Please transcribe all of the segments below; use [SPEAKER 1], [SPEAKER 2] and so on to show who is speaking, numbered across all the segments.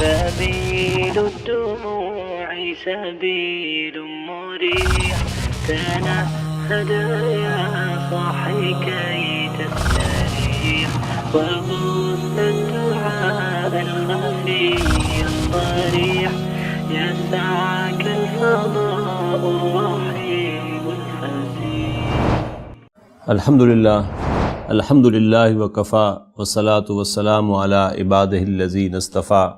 [SPEAKER 1] سبيل الدموع سبيل مريح تنهد يا صاحي كي تستريح وغص الدعاء الخفي الصريح يسعك الفضاء الرحيم الفسيح.
[SPEAKER 2] الحمد للہ وکفا والصلاة والسلام علی عبادہ الذین اصطفیٰ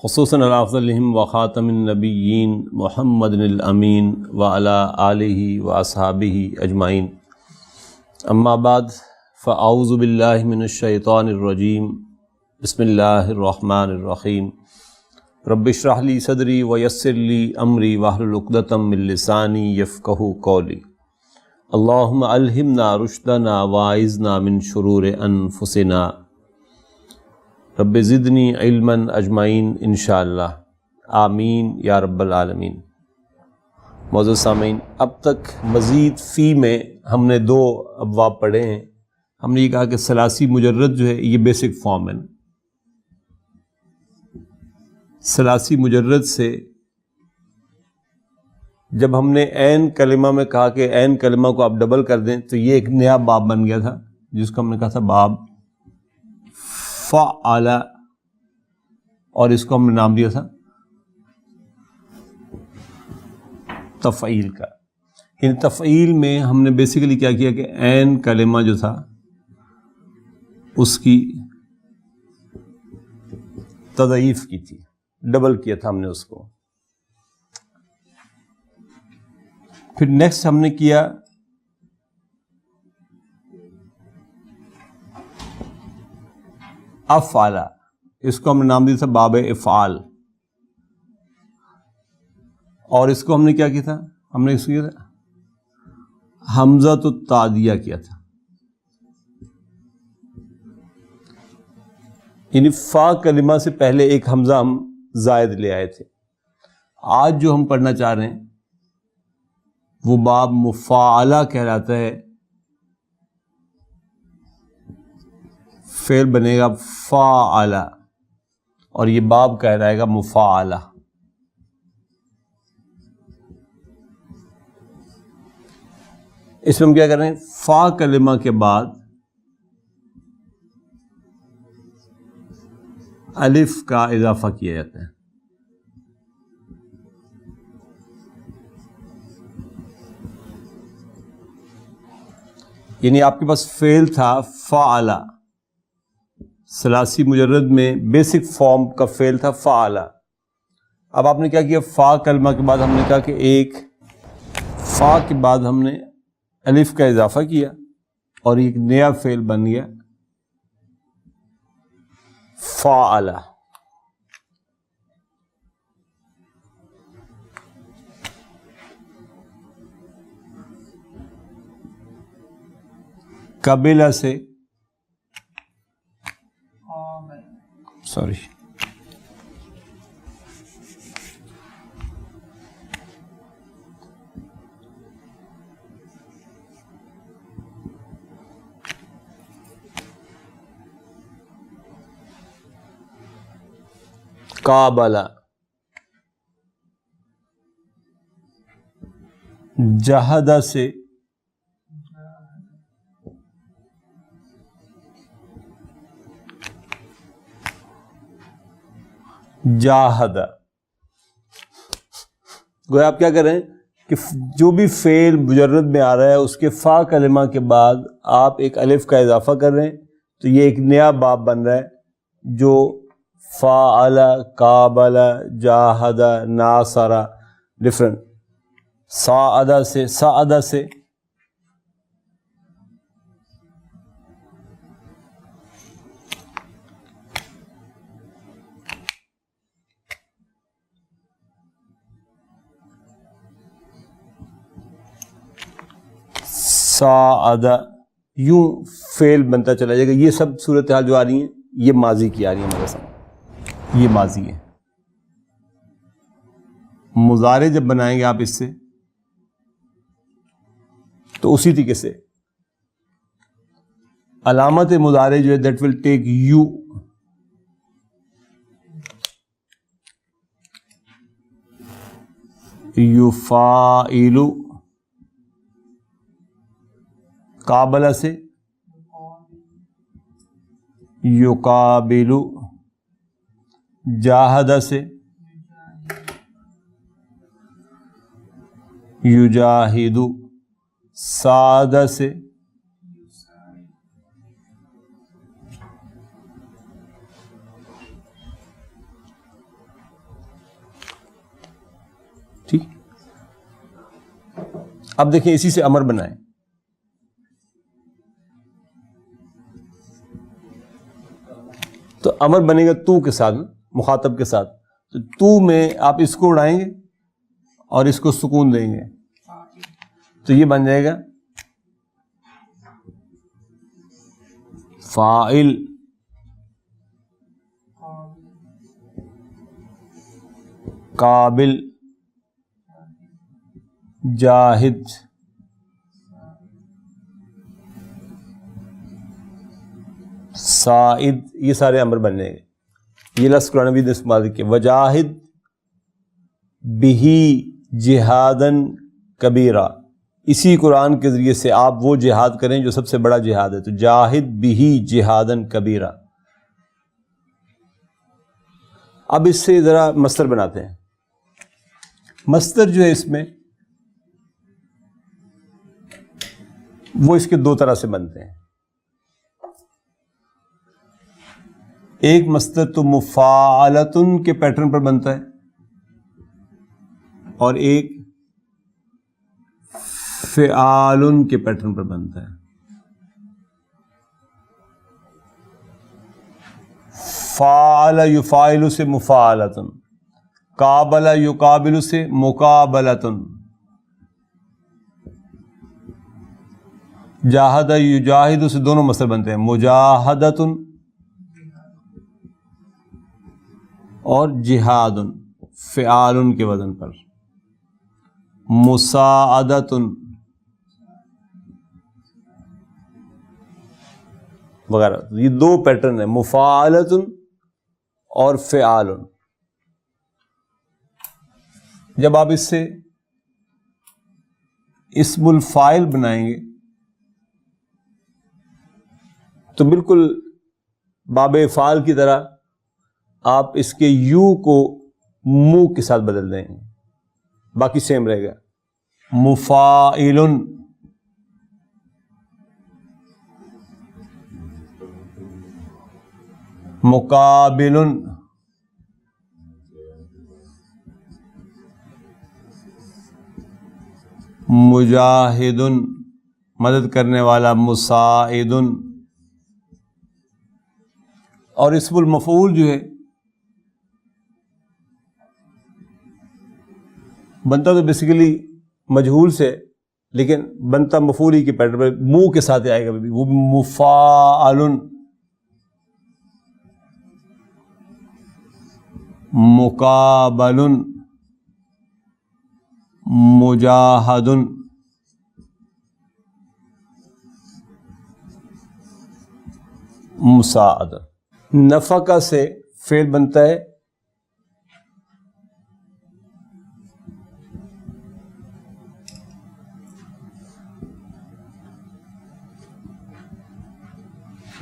[SPEAKER 2] خصوصاً علی افضلہم وخاتم النبیین محمد الامین وعلی آلہ واصحابہ اجمعین. اما بعد فاعوذ باللہ من الشیطان الرجیم. بسم اللہ الرحمن الرحیم. رب اشرح لی صدری ویسر لی امری واحلل عقدۃ من لسانی یفقہوا قولی. اللہم الہمنا رشدنا واعذنا من شرور انفسنا. رب زدنی علما اجمعین انشاءاللہ آمین یا رب العالمین. معزز سامعین، اب تک مزید فی میں ہم نے 2 ابواب پڑھے ہیں. ہم نے یہ کہا کہ ثلاثی مجرد جو ہے یہ بیسک فارم ہے. ثلاثی مجرد سے جب ہم نے عین کلمہ میں کہا کہ عین کلمہ کو آپ ڈبل کر دیں تو یہ ایک نیا باب بن گیا تھا جس کو ہم نے کہا تھا باب فعل، اور اس کو ہم نے نام دیا تھا تفعیل کا. ان تفعیل میں ہم نے بیسیکلی کیا کیا کہ عین کلمہ جو تھا اس کی تضعیف کی تھی، ڈبل کیا تھا ہم نے اس کو. پھر نیکسٹ ہم نے کیا افعل، اس کو ہم نے نام دیا تھا باب افعال. اور اس کو ہم نے کیا کیا تھا؟ ہم نے اس کو کیا تھا حمزۃ التعدیہ کیا تھا. یعنی فا کلمہ سے پہلے ایک حمزہ ہم زائد لے آئے تھے. آج جو ہم پڑھنا چاہ رہے ہیں وہ باب مفاعلہ کہلاتا ہے. فعل بنے گا فاعل اور یہ باب کہلائے گا مفاعلہ. اس میں ہم کیا کر رہے ہیں؟ فا کلمہ کے بعد الف کا اضافہ کیا جاتا ہے. یعنی آپ کے پاس فعل تھا فعل، ثلاثی مجرد میں بیسک فارم کا فعل تھا فعل. اب آپ نے کیا کیا؟ فا کلمہ کے بعد ہم نے کہا کہ ایک فا کے بعد ہم نے الف کا اضافہ کیا اور ایک نیا فعل بن گیا فعل. قبیلہ سے قابلہ. جہدہ سے جاہدہ. گویا آپ کیا کر رہے ہیں کہ جو بھی فعل مجرد میں آ رہا ہے اس کے فا کلمہ کے بعد آپ ایک الف کا اضافہ کر رہے ہیں تو یہ ایک نیا باب بن رہا ہے جو فاعل، قابل، جاہد، ناصر، ڈفرنٹ. ساعدہ سے ساعدہ، یوں فعل بنتا چلا جائے گا. یہ سب صورتحال جو آ رہی ہیں یہ ماضی کی آ رہی ہیں ہمارے سامنے. یہ ماضی ہے. مضارع جب بنائیں گے آپ اس سے تو اسی طریقے سے علامت مضارع جو ہے دیٹ ول ٹیک یو. یفاعل، قابل سے یقابل، جاہد سے یجاہد، سعد سے ٹھیک. اب دیکھیں اسی سے امر بنائیں. تو امر بنے گا تو کے ساتھ، مخاطب کے ساتھ. تو میں آپ اس کو اڑائیں گے اور اس کو سکون دیں گے تو یہ بن جائے گا فاعل، قابل، جاہد، سائد. یہ سارے امر بن جائیں گے. یہ لفظ قرآن مجید نے استعمال کیا، وجاہد بہی جہادن کبیرہ. اسی قرآن کے ذریعے سے آپ وہ جہاد کریں جو سب سے بڑا جہاد ہے. تو جاہد بہی جہادن کبیرہ. اب اس سے ذرا مصدر بناتے ہیں. مصدر جو ہے اس میں وہ اس کے دو طرح سے بنتے ہیں. ایک مصدر تو مفاعلتن کے پیٹرن پر بنتا ہے اور ایک فعالن کے پیٹرن پر بنتا ہے. فعل یفاعل سے مفاعلتن، قابل یقابل سے مقابلتن، جاہد یجاہد سے دونوں مصدر بنتے ہیں، مجاہدتن اور جہاد، فعال کے وزن پر، مساعدۃ وغیرہ. یہ دو پیٹرن ہیں، مفاعلۃ اور فعال. جب آپ اس سے اسم الفاعل بنائیں گے تو بالکل باب فعال کی طرح آپ اس کے یو کو مو کے ساتھ بدل دیں گے، باقی سیم رہے گا. مفاعل، مقابل، مجاہد، مدد کرنے والا، مساعد. اور اسم المفعول جو ہے بنتا تو بیسیکلی مجہول سے، لیکن بنتا مفعول ہی کے پیٹرن پر، منہ کے ساتھ آئے گا، وہ مفاعل، مقابل، مجاہد، مساعد. نفقہ سے فعل بنتا ہے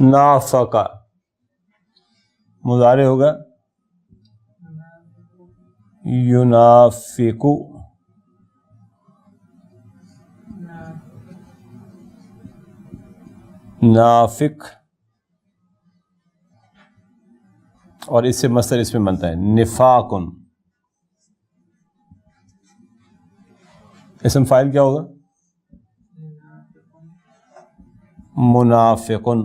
[SPEAKER 2] نافقہ، مضارع ہوگا ینافق، نافق، اور اس سے مصدر اس میں بنتا ہے نفاقن. اسم فاعل کیا ہوگا؟ منافقن.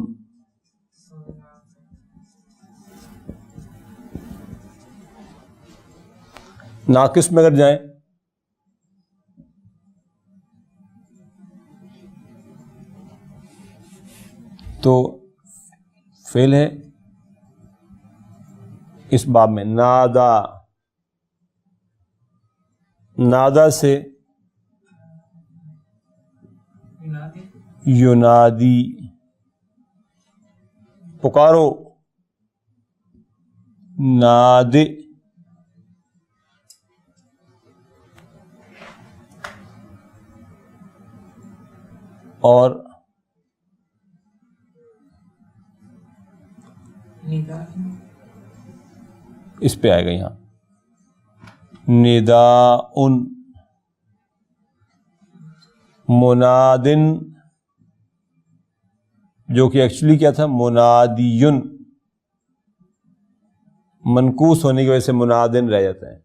[SPEAKER 2] ناقص میں اگر جائیں تو فعل ہے اس باب میں نادا. نادا سے ینادی، پکارو، نادے. اور اس پہ آئے گا یہاں نداء منادن، جو کہ ایکچولی کیا تھا منادیون، منقوص ہونے کی وجہ سے منادن رہ جاتا ہے،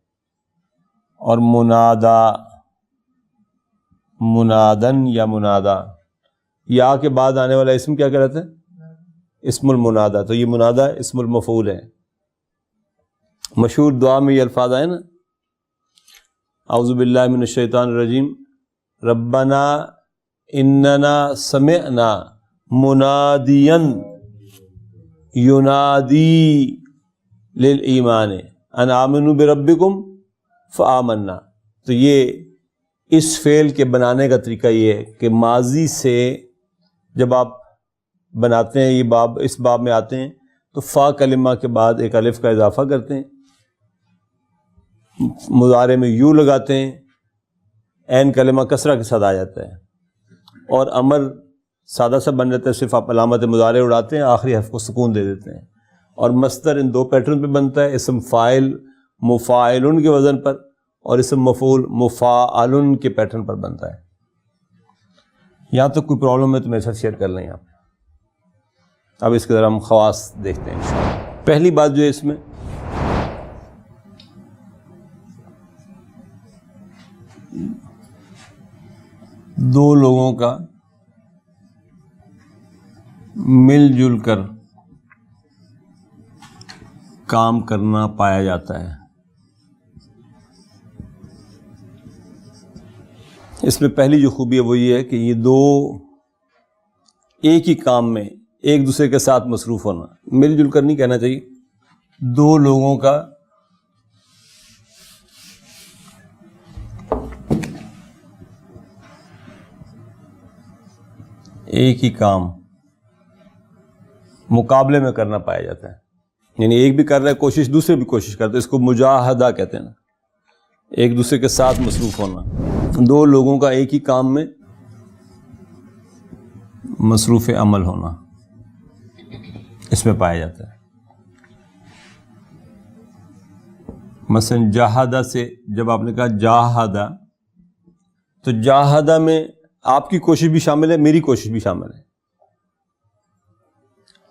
[SPEAKER 2] اور منادا منادن یا منادا، یا کے بعد آنے والا اسم کیا کہلاتا ہے؟ اسم المنادا. تو یہ منادا اسم المفعول ہے. مشہور دعا میں یہ الفاظ آئے نا، اعوذ باللہ من الشیطان الرجیم ربنا اننا سمعنا منادیا ینادی للایمان ان آمنوا بربکم فآمنا. تو یہ اس فعل کے بنانے کا طریقہ یہ ہے کہ ماضی سے جب آپ بناتے ہیں، یہ باب اس باب میں آتے ہیں تو فا کلمہ کے بعد ایک الف کا اضافہ کرتے ہیں، مضارع میں یو لگاتے ہیں، عین کلمہ کسرہ کے ساتھ آ جاتا ہے، اور امر سادہ سا بن جاتا ہے، صرف آپ علامت مضارع اڑاتے ہیں، آخری حرف کو سکون دے دیتے ہیں. اور مصدر ان دو پیٹرن پہ بنتا ہے، اسم فاعل مفاعلن کے وزن پر، اور اسم مفعول مفاعلن کے پیٹرن پر بنتا ہے. یہاں تک کوئی پرابلم ہے تو میرے ساتھ شیئر کر لیں آپ. اب اس کے ذرا ہم خواص دیکھتے ہیں انشاءاللہ. پہلی بات جو ہے اس میں دو لوگوں کا مل جل کر کام کرنا پایا جاتا ہے. اس میں پہلی جو خوبی ہے وہ یہ ہے کہ یہ دو ایک ہی کام میں ایک دوسرے کے ساتھ مصروف ہونا. مل جل کر نہیں کہنا چاہیے، دو لوگوں کا ایک ہی کام مقابلے میں کرنا پایا جاتا ہے. یعنی ایک بھی کر رہا ہے کوشش، دوسرے بھی کوشش کرتے ہیں. اس کو مجاہدہ کہتے ہیں نا، ایک دوسرے کے ساتھ مصروف ہونا. دو لوگوں کا ایک ہی کام میں مصروف عمل ہونا اس میں پایا جاتا ہے. مثلا جاہدہ سے جب آپ نے کہا جاہدہ، تو جاہدہ میں آپ کی کوشش بھی شامل ہے، میری کوشش بھی شامل ہے.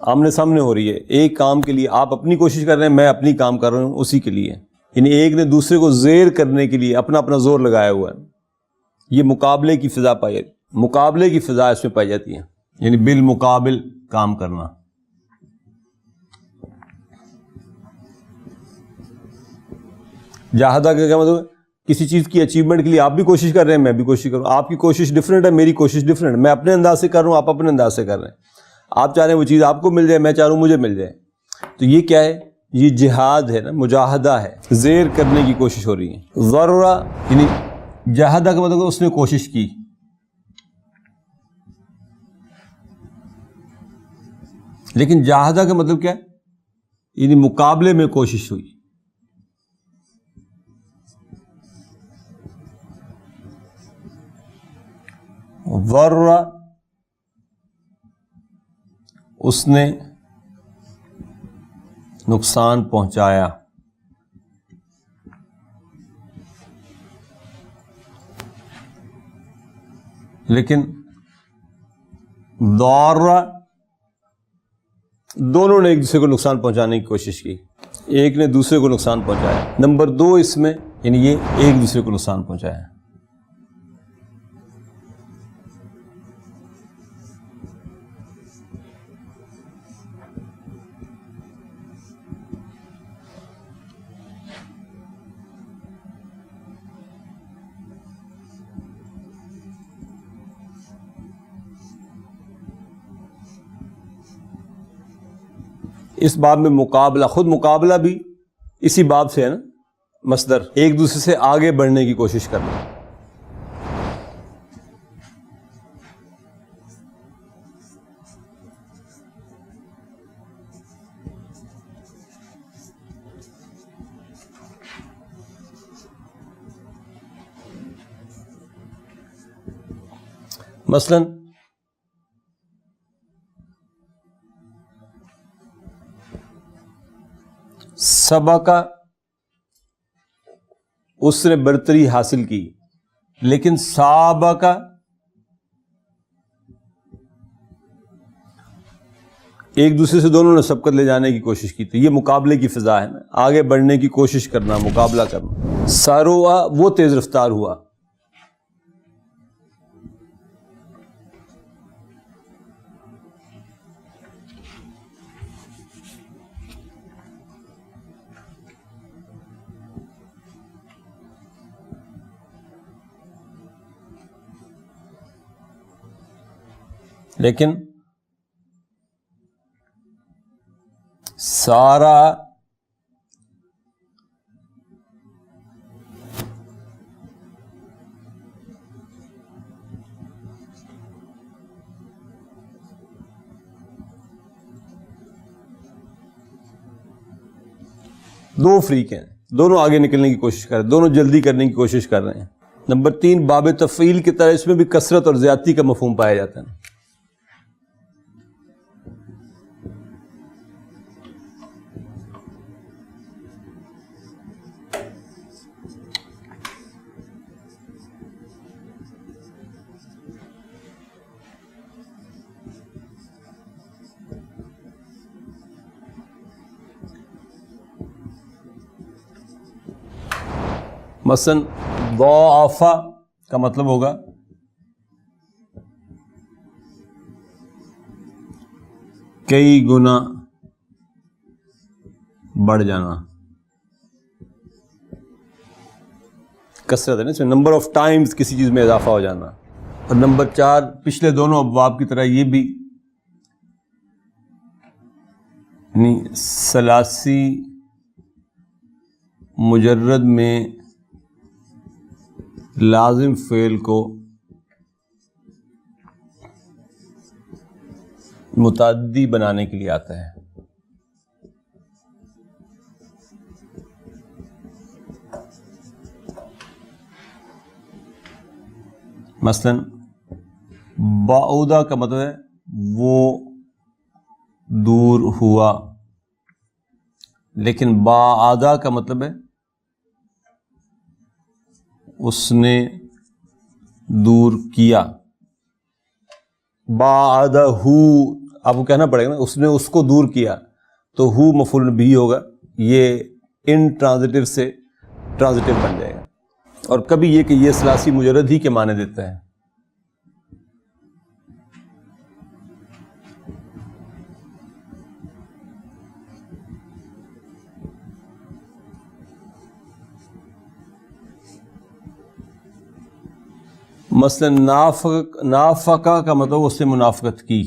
[SPEAKER 2] آمنے سامنے ہو رہی ہے ایک کام کے لیے. آپ اپنی کوشش کر رہے ہیں، میں اپنی کام کر رہا ہوں اسی کے لیے. یعنی ایک نے دوسرے کو زیر کرنے کے لیے اپنا اپنا زور لگایا ہوا ہے. یہ مقابلے کی فضا پائی جاتی ہے، مقابلے کی فضا اس میں پائی جاتی ہے، یعنی بالمقابل کام کرنا. جاہدہ کا کیا مطلب ہے؟ کسی چیز کی اچیومنٹ کے لیے آپ بھی کوشش کر رہے ہیں، میں بھی کوشش کر رہا ہوں. آپ کی کوشش ڈفرینٹ ہے، میری کوشش ڈفرینٹ ہے. میں اپنے انداز سے کر رہا ہوں، آپ اپنے انداز سے کر رہے ہیں. آپ چاہ رہے ہیں وہ چیز آپ کو مل جائے، میں چاہ رہا ہوں مجھے مل جائے. تو یہ کیا ہے؟ یہ جہاد ہے نا، مجاہدہ ہے، زیر کرنے کی کوشش ہو رہی ہے. ضرورہ یعنی جاہدہ کا مطلب اس نے کوشش کی. لیکن جاہدہ کا مطلب کیا ہے؟ یعنی مقابلے میں کوشش ہوئی. ضرورہ اس نے نقصان پہنچایا. لیکن ضارہ دونوں نے ایک دوسرے کو نقصان پہنچانے کی کوشش کی. ایک نے دوسرے کو نقصان پہنچایا. نمبر دو اس میں یعنی یہ ایک دوسرے کو نقصان پہنچایا. اس باب میں مقابلہ، خود مقابلہ بھی اسی باب سے ہے نا، مصدر ایک دوسرے سے آگے بڑھنے کی کوشش کرنا. مثلا سبقہ اس نے برتری حاصل کی، لیکن سابقہ ایک دوسرے سے دونوں نے سبقت لے جانے کی کوشش کی، تو یہ مقابلے کی فضا ہے نا، آگے بڑھنے کی کوشش کرنا، مقابلہ کرنا۔ ساروا وہ تیز رفتار ہوا، لیکن سارا دو فریق ہیں، دونوں آگے نکلنے کی کوشش کر رہے ہیں، دونوں جلدی کرنے کی کوشش کر رہے ہیں۔ نمبر 3 باب تفعیل کی طرح اس میں بھی کثرت اور زیادتی کا مفہوم پایا جاتا ہے۔ مثلا ضاعف کا مطلب ہوگا کئی گنا بڑھ جانا، کثرت ہے نا، اس میں نمبر آف ٹائمز کسی چیز میں اضافہ ہو جانا۔ اور نمبر 4 پچھلے دونوں ابواب کی طرح یہ بھی یعنی ثلاثی مجرد میں لازم فعل کو متعدی بنانے کے لیے آتا ہے۔ مثلا بعودہ کا مطلب ہے وہ دور ہوا، لیکن بعادہ کا مطلب ہے اس نے دور کیا۔ بعدہ ہو آپ کو کہنا پڑے گا نا، اس نے اس کو دور کیا، تو ہو مفعول بھی ہوگا، یہ ان ٹرانزٹیو سے ٹرانزٹیو بن جائے گا۔ اور کبھی یہ کہ یہ ثلاثی مجرد ہی کے معنی دیتا ہے۔ مثلا نافقہ کا مطلب اس سے منافقت کی،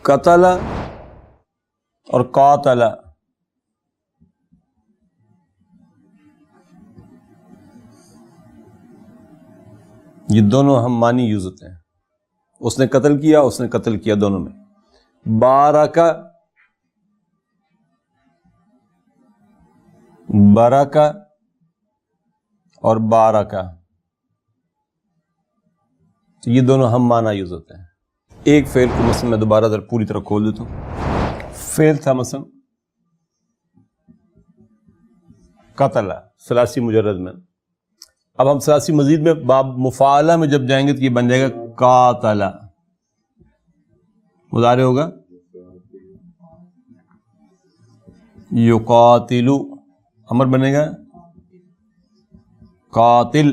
[SPEAKER 2] قتل اور قاتل یہ دونوں ہم معنی یوز ہوتے ہیں، اس نے قتل کیا، اس نے قتل کیا، دونوں میں۔ بارکا برکا اور بارکا تو یہ دونوں ہم معنی یوز ہوتے ہیں۔ ایک فعل کو مثلا میں دوبارہ ذرا پوری طرح کھول دیتا ہوں۔ فعل تھا مثلا قتل ثلاثی مجرد میں، اب ہم ثلاثی مزید میں باب مفاعلہ میں جب جائیں گے تو یہ بن جائے گا قاتل، مضارع ہوگا یقاتل، امر بنے گا قاتل،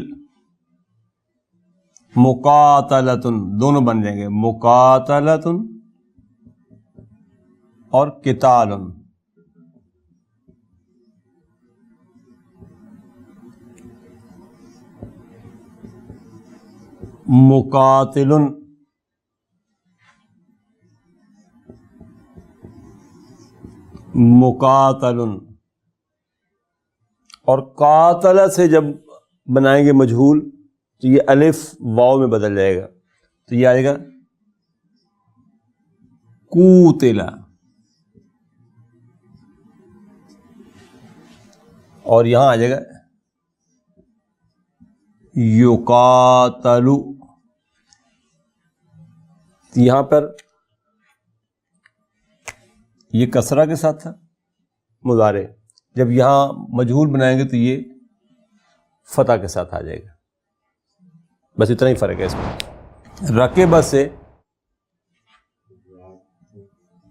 [SPEAKER 2] مقاتلتن دونوں بن جائیں گے مقاتلتن اور قتال۔ مقاتل مقاتل، اور قاتل سے جب بنائیں گے مجہول تو یہ الف واو میں بدل جائے گا، تو یہ آئے گا قوتل، اور یہاں آ جائے گا یقاتلو. یہاں پر یہ کسرہ کے ساتھ تھا مضارع، جب یہاں مجہول بنائیں گے تو یہ فتح کے ساتھ آ جائے گا. بس اتنا ہی فرق ہے اس میں. رکبہ سے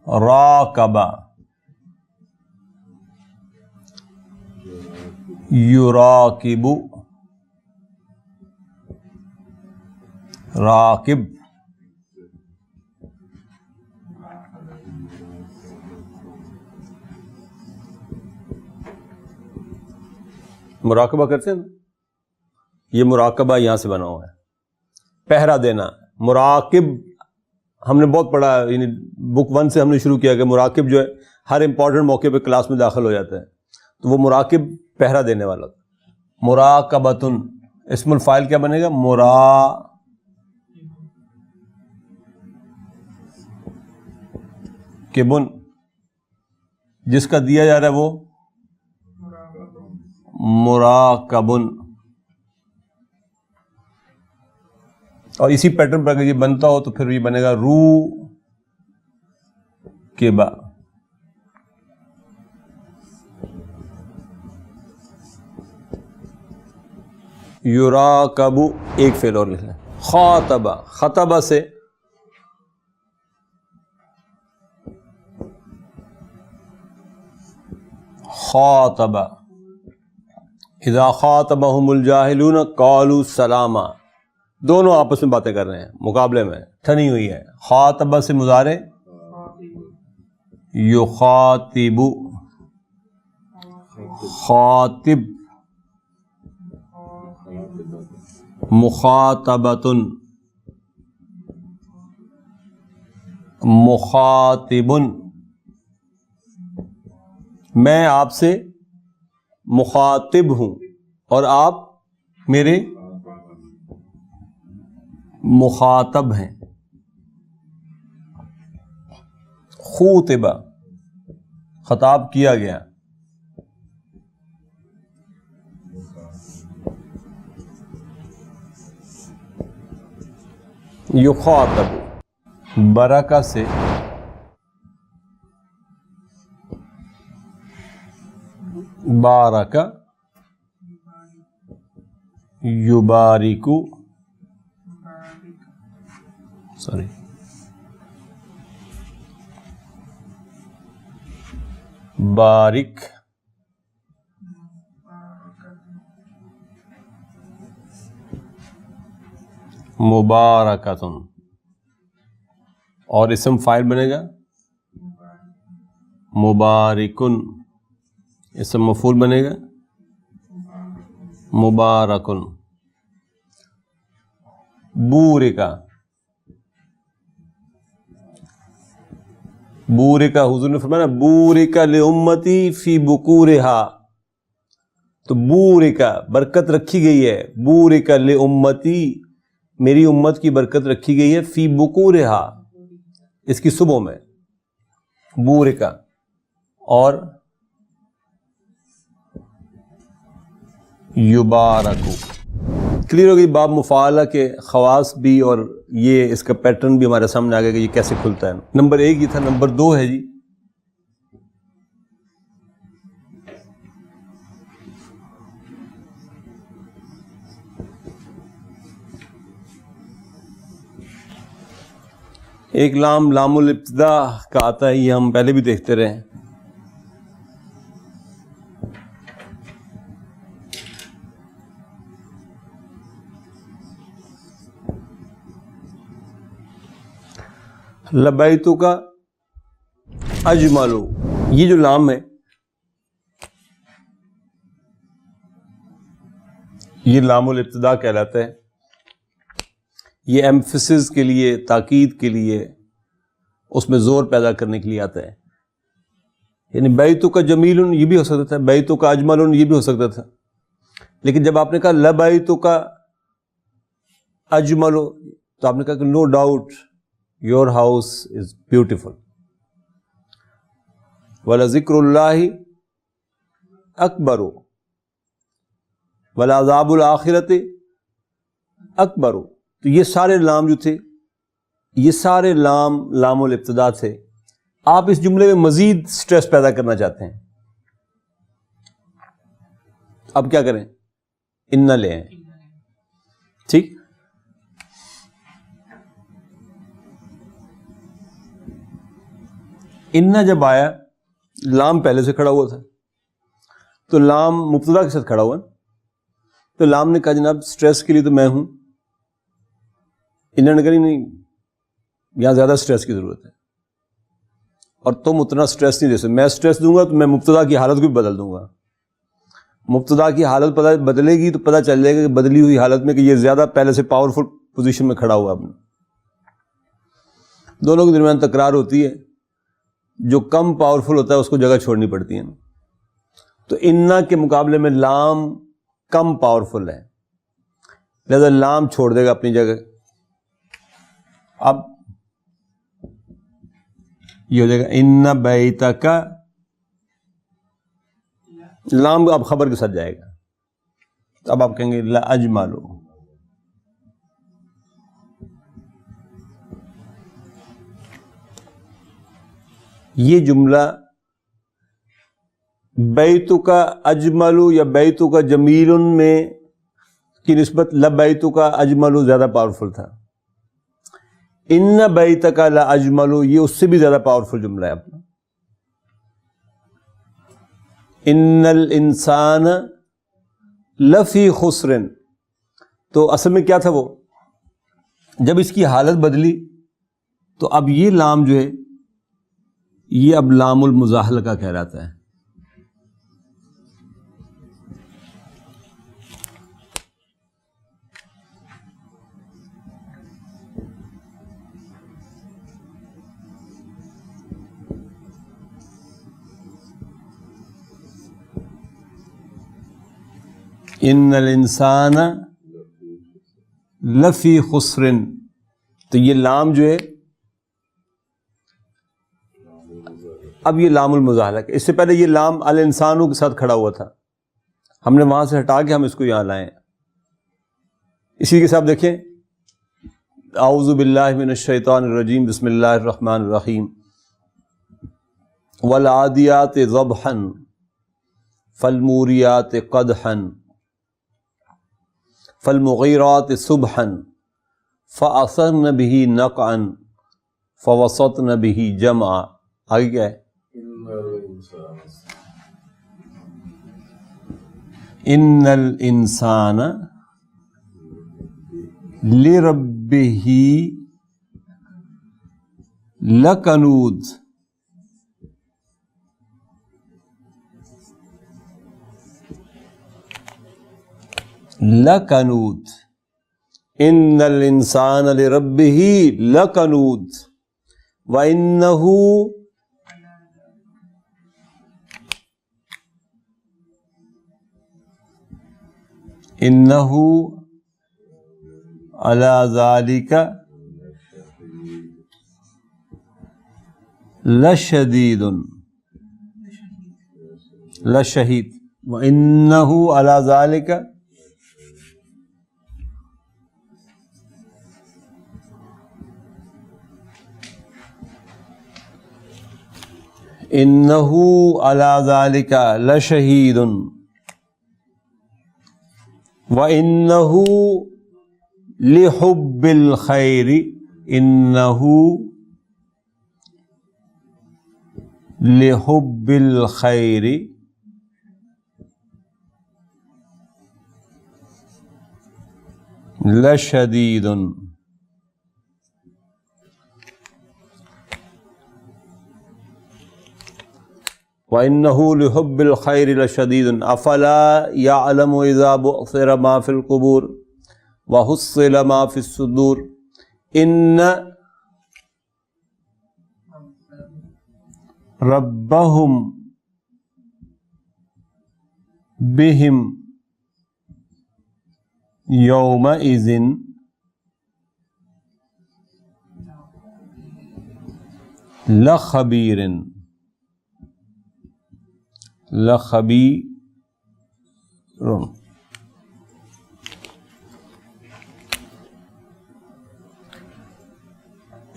[SPEAKER 2] راکبہ، یراکب، راکب. مراقبہ کرتے ہیں نا، یہ مراقبہ یہاں سے بنا ہوا ہے، پہرا دینا. مراقب ہم نے بہت پڑھا، یعنی بک 1 سے ہم نے شروع کیا کہ مراقب جو ہے ہر امپورٹنٹ موقع پہ کلاس میں داخل ہو جاتا ہے، تو وہ مراقب پہرا دینے والا. مراقبتن، اسم الفاعل کیا بنے گا؟ مراقبن. جس کا دیا جا رہا ہے وہ مراقبن. اور اسی پیٹرن پر اگر یہ بنتا ہو تو پھر یہ بنے گا رو کبا. یراقب ایک فعل اور لکھ لیں. خاطبہ، خطبہ سے خاطبہ. اذا خاطبہم الجاہلون قالوا سلاما. دونوں آپس میں باتیں کر رہے ہیں، مقابلے میں ٹھنی ہوئی ہے. خاطبہ سے مضارع یخاطب، خاطب، مخاطبۃ، مخاطب. میں آپ سے مخاطب ہوں اور آپ میرے مخاطب ہیں. خوطبہ، خطاب کیا گیا. یخاطب، برکہ سے بارک، یبارک، بارک، مبارکتن. اور اسم فاعل بنے گا مبارکن. اسم مفعول بنے گا مبارکن. بورکا، بورکا، حضور نے فرمایا بورکا لامتی فی بکورہا. تو بورکا، برکت رکھی گئی ہے. بورکا لامتی، میری امت کی برکت رکھی گئی ہے. فی بکورہا، اس کی صبح میں. بورکا. اور یبارکو. کلیئر ہو گئی باب مفاعلہ کے خواص بھی، اور یہ اس کا پیٹرن بھی ہمارے سامنے آ گیا کہ یہ کیسے کھلتا ہے. نمبر 1 یہ تھا. نمبر 2 ہے جی ایک لام، لام الابتدا کا آتا ہے، یہ ہم پہلے بھی دیکھتے رہے ہیں. لبیتو کا اجملو، یہ جو لام ہے یہ لام الابتدا کہلاتا ہے. یہ ایمفسس کے لیے، تاکید کے لیے، اس میں زور پیدا کرنے کے لیے آتا ہے. یعنی بیتو کا جمیل یہ بھی ہو سکتا تھا، بیتو کا اجمل یہ بھی ہو سکتا تھا، لیکن جب آپ نے کہا لبیتو کا اجمل تو آپ نے کہا کہ no doubt your house is beautiful. وَلَذِكْرُ اللَّهِ أَكْبَرُ. والعذاب الآخرۃ اکبر. تو یہ سارے لام جو تھے، یہ سارے لام الابتدا تھے. آپ اس جملے میں مزید سٹریس پیدا کرنا چاہتے ہیں، اب کیا کریں؟ ان لے آئیں. ٹھیک، ان جب آیا، لام پہلے سے کھڑا ہوا تھا، تو لام مبتدا کے ساتھ کھڑا ہوا، تو لام نے کہا جناب سٹریس کے لیے تو میں ہوں. انہوں نے کہا نہیں، یہاں زیادہ سٹریس کی ضرورت ہے اور تم اتنا سٹریس نہیں دے سکتے. میں سٹریس دوں گا تو میں مبتدا کی حالت کو بھی بدل دوں گا. مبتدا کی حالت بدلے گی تو پتہ چل جائے گا کہ بدلی ہوئی حالت میں کہ یہ زیادہ پہلے سے پاورفل پوزیشن میں کھڑا ہوا. اپنا دونوں کے درمیان تکرار ہوتی ہے، جو کم پاورفل ہوتا ہے اس کو جگہ چھوڑنی پڑتی ہے. تو انا کے مقابلے میں لام کم پاورفل ہے، لہذا لام چھوڑ دے گا اپنی جگہ. اب یہ ہو جائے گا ان بیتک، لام اب خبر کے ساتھ جائے گا. تو اب آپ کہیں گے لاجمل. یہ جملہ بیتک اجمل یا بیتک جمیل میں کی نسبت لبیتک اجمل زیادہ پاورفل تھا. ان بیتک لاجمل یہ اس سے بھی زیادہ پاورفل جملہ ہے اپنا. ان الانسان لفی خسر، تو اصل میں کیا تھا وہ، جب اس کی حالت بدلی تو اب یہ لام جو ہے یہ اب لام المزاحلہ کا کہلاتا ہے. ان الانسان لفی خسر، تو یہ لام جو ہے اب یہ لام المزاحلہ. اس سے پہلے یہ لام الانسانوں کے ساتھ کھڑا ہوا تھا، ہم نے وہاں سے ہٹا کے ہم اس کو یہاں لائیں. اسی کے ساتھ دیکھیں اعوذ باللہ من الشیطان الرجیم بسم اللہ الرحمن الرحیم. والعادیات ضبحا فالموریات قدحا فالمغیرات صبحا فأثرن به نقعا فوسطن به جمعا. آگے کیا ہے؟ ان الانسان لربه لکنود. لکنود، ان الانسان لربه لکنود وانه انه علی ذلک لشدید لشہید وانه علی ذلک انہ علی ذلک لشہید وانہ لحب الخیر انہ لحب الخیر لشدید. وَإِنَّهُ لِحُبِّ الْخَيْرِ لَشَدِيدٌ أَفَلَا يَعْلَمُ إِذَا بُعْثِرَ مَا فِي الْقُبُورِ وَحُصِّلَ مَا فِي الصُّدُورِ إِنَّ رَبَّهُمْ بِهِمْ يَوْمَئِذٍ لَخَبِيرٌ لخبیر.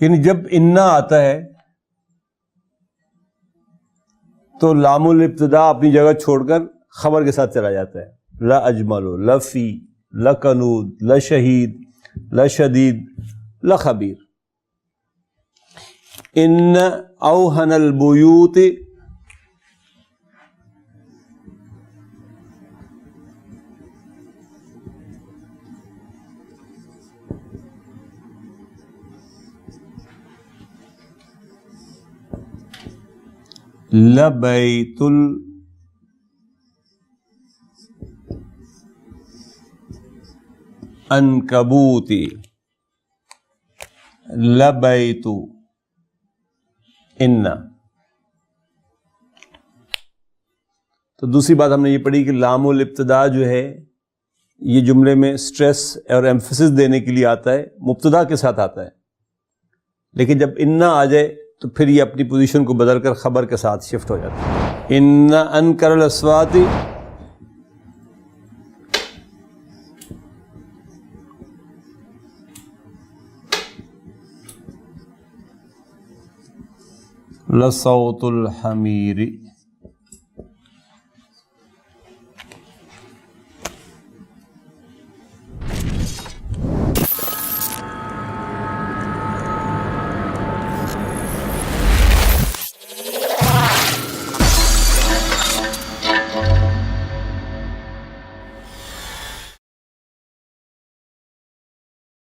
[SPEAKER 2] یعنی جب انا آتا ہے تو لام الابتدا اپنی جگہ چھوڑ کر خبر کے ساتھ چلا جاتا ہے. لا اجمل، لفی، لکنود، لشہید، لشدید، لخبیر. ان اوہن البیوت لبیت العنکبوت. لبیت ان. تو دوسری بات ہم نے یہ پڑھی کہ لام الابتدا جو ہے یہ جملے میں سٹریس اور ایمفسس دینے کے لیے آتا ہے، مبتدا کے ساتھ آتا ہے، لیکن جب انا آ جائے تو پھر یہ اپنی پوزیشن کو بدل کر خبر کے ساتھ شفٹ ہو جاتا ہے. ان انکر الاصوات لصوت الحمیر.